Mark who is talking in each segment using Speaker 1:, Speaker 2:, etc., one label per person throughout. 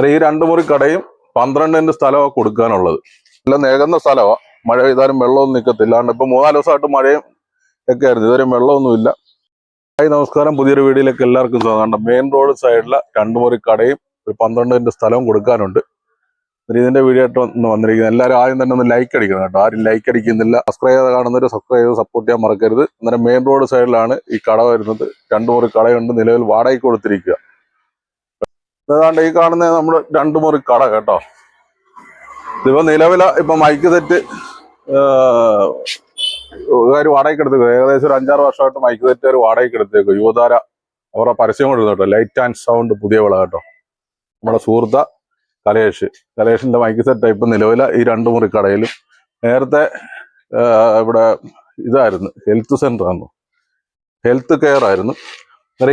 Speaker 1: ഈ 2 മുറി കടയും 12 സെന്റ് സ്ഥലമാണ് കൊടുക്കാനുള്ളത്. എല്ലാം നികന്ന സ്ഥലമാണ്. മഴ പെയ്താലും വെള്ളമൊന്നും നിൽക്കത്തില്ല. ഇപ്പൊ 3-4 ദിവസമായിട്ട് മഴയും ഒക്കെ ആയിരുന്നു. ഇതുവരെ വെള്ളമൊന്നുമില്ല. ഹായ് നമസ്കാരം, പുതിയൊരു വീഡിയോയിലേക്ക് എല്ലാവർക്കും സ്വാഗതം. മെയിൻ റോഡ് സൈഡിലെ 2 മുറി കടയും ഒരു 12 സെന്റ് സ്ഥലവും കൊടുക്കാനുണ്ട്. ഇതിന്റെ വീഡിയോ ആയിട്ട് വന്നിരിക്കുന്നത്. എല്ലാവരും ആദ്യം തന്നെ ഒന്ന് ലൈക്ക് അടിക്കണം കേട്ടോ. ആരും ലൈക്ക് അടിക്കുന്നില്ല. സബ്സ്ക്രൈബ് ചെയ്ത് കാണുന്നവർ സബ്സ്ക്രൈബ് ചെയ്ത് സപ്പോർട്ട് ചെയ്യാൻ മറക്കരുത്. അന്നേരം മെയിൻ റോഡ് സൈഡിലാണ് ഈ കട വരുന്നത്. 2 മുറി കടയുണ്ട്. നിലവിൽ വാടകയ്ക്ക് കൊടുത്തിരിക്കുക. ഏതാണ്ട് ഈ കാണുന്ന നമ്മുടെ 2 മുറി കട കേട്ടോ. ഇതിപ്പോ നിലവില ഇപ്പൊ മൈക്ക് സെറ്റ് വാടകയ്ക്ക് എടുത്തേക്കും. ഏകദേശം ഒരു 5-6 വർഷമായിട്ട് മൈക്ക് സെറ്റ് വാടകയ്ക്ക് എടുത്തേക്കും. യുവതാര അവരുടെ പരസ്യം കൊണ്ട് കേട്ടോ. ലൈറ്റ് ആൻഡ് സൗണ്ട് പുതിയ വിള കേട്ടോ. നമ്മുടെ സുഹൃത്ത കലേഷിന്റെ മൈക്ക് സെറ്റ് ഇപ്പൊ നിലവില ഈ 2 മുറി കടയിലും. നേരത്തെ ഇവിടെ ഇതായിരുന്നു, ഹെൽത്ത് സെന്റർ ആയിരുന്നു, ഹെൽത്ത് കെയർ ആയിരുന്നു.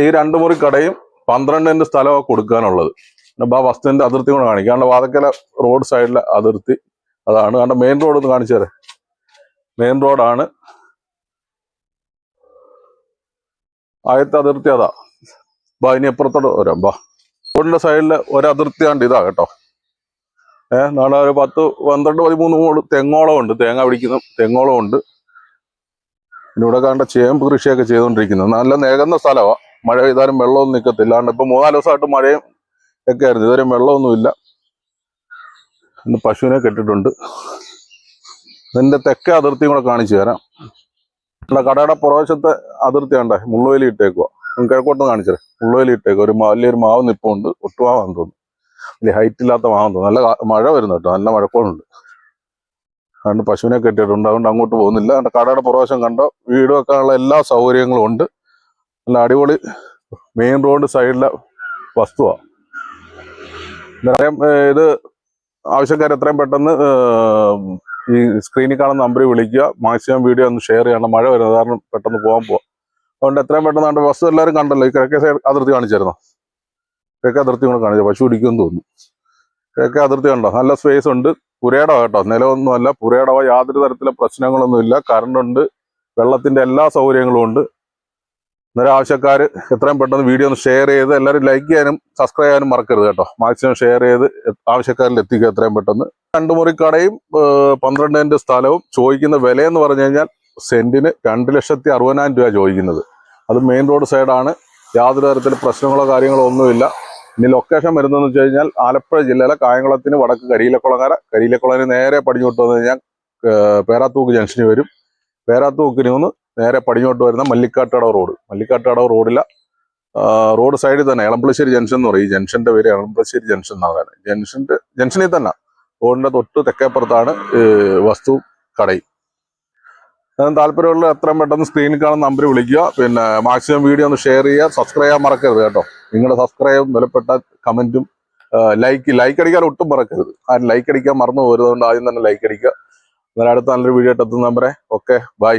Speaker 1: ഈ 2 മുറി കടയും 12 സെന്റ് സ്ഥലമാണ് കൊടുക്കാനുള്ളത്. ആ വസ്തുവിന്റെ അതിർത്തി കൊണ്ട് കാണിക്കും. കാരണം വാതക്കല റോഡ് സൈഡിലെ അതിർത്തി അതാണ്. കാരണം മെയിൻ റോഡ് ഒന്ന് കാണിച്ചു തരാം. മെയിൻ റോഡാണ്, ആദ്യത്തെ അതിർത്തി അതാ. ഇനി എപ്പുറത്തോട്ട് വരാം. റോഡിന്റെ സൈഡില് ഒരതിർത്തിയാണ്ട് ഇതാ കേട്ടോ. നാളെ ഒരു 10-12-13 തെങ്ങോളം ഉണ്ട്. തേങ്ങ പിടിക്കുന്ന തെങ്ങോളം ഉണ്ട്. പിന്നെ ഇവിടെ കണ്ട ചേമ്പ് കൃഷിയൊക്കെ ചെയ്തുകൊണ്ടിരിക്കുന്നത്. നല്ല നികന്ന സ്ഥലമാണ്. മഴ പെയ്താലും വെള്ളമൊന്നും നിൽക്കത്തില്ല. ഇപ്പൊ 3-4 ദിവസമായിട്ട് മഴയും ഒക്കെ ആയിരുന്നു. ഇതുവരെ വെള്ളമൊന്നുമില്ല. ഇന്ന് പശുവിനെ കെട്ടിട്ടുണ്ട്. ഇതിന്റെ തെക്കേ അതിർത്തിയും കൂടെ കാണിച്ചു തരാം. കടയുടെ പുറവശത്തെ അതിർത്തി കണ്ടേ, മുള്ളുവേലി ഇട്ടേക്കുക. കിഴക്കോട്ട് കാണിച്ചത് മുള്ളുവേലി ഇട്ടേക്കുക. വലിയൊരു മാവ് നിപ്പുണ്ട്. ഒട്ടുമാവാന്ന് തോന്നുന്നു. വലിയ ഹൈറ്റ് ഇല്ലാത്ത മാവെന്ന് തോന്നുന്നു. നല്ല മഴ വരുന്നു കേട്ടോ. നല്ല മഴക്കോളുണ്ട്. അതുകൊണ്ട് പശുവിനെ കെട്ടിയിട്ടുണ്ട്. അതുകൊണ്ട് അങ്ങോട്ട് പോകുന്നില്ല. കടയുടെ പുറവശം കണ്ടോ, വീട് വെക്കാനുള്ള എല്ലാ സൗകര്യങ്ങളും ഉണ്ട്. നല്ല അടിപൊളി മെയിൻ റോഡ് സൈഡിലെ വസ്തുവാണ്. ഇത് ആവശ്യക്കാർ എത്രയും പെട്ടെന്ന് ഈ സ്ക്രീനിൽ കാണുന്ന നമ്പറിൽ വിളിക്കുക. മാക്സിമം വീഡിയോ ഒന്ന് ഷെയർ ചെയ്യണം. മഴ വരുന്നത് കാരണം പെട്ടെന്ന് പോകാൻ അതുകൊണ്ട് എത്രയും പെട്ടെന്ന് വസ്തു എല്ലാവരും കണ്ടല്ലോ. ഈ കിഴക്കേ സൈഡ് അതിർത്തി കാണിച്ചായിരുന്നോ? കിഴക്കേ അതിർത്തി കൂടെ കാണിച്ചു. പശു പിടിക്കുമെന്ന് തോന്നുന്നു. കിഴക്കേ അതിർത്തി കണ്ടോ, നല്ല സ്പേസ് ഉണ്ട്. പുരയിടവ കേട്ടോ, നിലമൊന്നുമല്ല. പുരയിടവ. യാതൊരു തരത്തിലെ പ്രശ്നങ്ങളൊന്നുമില്ല. കറണ്ടുണ്ട്, വെള്ളത്തിന്റെ എല്ലാ സൗകര്യങ്ങളും ഉണ്ട്. അന്നേരം ആവശ്യക്കാർ എത്രയും പെട്ടെന്ന് വീഡിയോ ഒന്ന് ഷെയർ ചെയ്ത് എല്ലാവരും ലൈക്ക് ചെയ്യാനും സബ്സ്ക്രൈബ് ചെയ്യാനും മറക്കരുത് കേട്ടോ. മാക്സിമം ഷെയർ ചെയ്ത് ആവശ്യക്കാരിൽ എത്തിക്കുക എത്രയും പെട്ടെന്ന്. 2 മുറി കടയും 12 സെന്റ് സ്ഥലവും. ചോദിക്കുന്ന വിലയെന്ന് പറഞ്ഞു കഴിഞ്ഞാൽ സെന്റിന് 2,60,000 രൂപ ചോദിക്കുന്നത്. അത് മെയിൻ റോഡ് സൈഡാണ്. യാതൊരു തരത്തിലുള്ള പ്രശ്നങ്ങളോ കാര്യങ്ങളോ ഒന്നുമില്ല. ഇനി ലൊക്കേഷൻ വരുന്നതെന്ന് വെച്ച് കഴിഞ്ഞാൽ ആലപ്പുഴ ജില്ലയിലെ കായംകുളത്തിന് വടക്ക് കരിയിലക്കുളങ്ങര നേരെ പടിഞ്ഞോട്ട് വന്നു കഴിഞ്ഞാൽ പേരാത്തൂക്ക് ജംഗ്ഷനിൽ വരും. പേരാത്തൂക്കിന് നിന്ന് നേരെ പടിഞ്ഞോട്ട് വരുന്ന മല്ലിക്കാട്ടടവ് റോഡിലെ റോഡ് സൈഡിൽ തന്നെ എളമ്പളശ്ശേരി ജംഗ്ഷൻ എന്ന് പറയും. ഈ ജംഗ്ഷന്റെ പേര് എളമ്പളശ്ശേരി ജംഗ്ഷൻ എന്നാണ്. ജംഗ്ഷനിൽ തന്നെ റോഡിന്റെ തൊട്ട് തെക്കേപ്പുറത്താണ് വസ്തു കടയും. താല്പര്യമുള്ള എത്രയും പെട്ടെന്ന് സ്ക്രീനിൽ കാണുന്ന നമ്പർ വിളിക്കുക. പിന്നെ മാക്സിമം വീഡിയോ ഒന്ന് ഷെയർ ചെയ്യുക. സബ്സ്ക്രൈബ് ചെയ്യാൻ മറക്കരുത് കേട്ടോ. നിങ്ങളുടെ സബ്സ്ക്രൈബും വിലപ്പെട്ട കമന്റും ലൈക്ക് അടിക്കാൻ ഒട്ടും മറക്കരുത്. ആരും ലൈക്ക് അടിക്കാൻ മറന്നു പോരുന്നതുകൊണ്ട് ആദ്യം തന്നെ ലൈക്ക് അടിക്കുക. അടുത്ത നല്ലൊരു വീഡിയോ ആയിട്ട് എത്തുന്ന നമ്പറെ. Okay, by.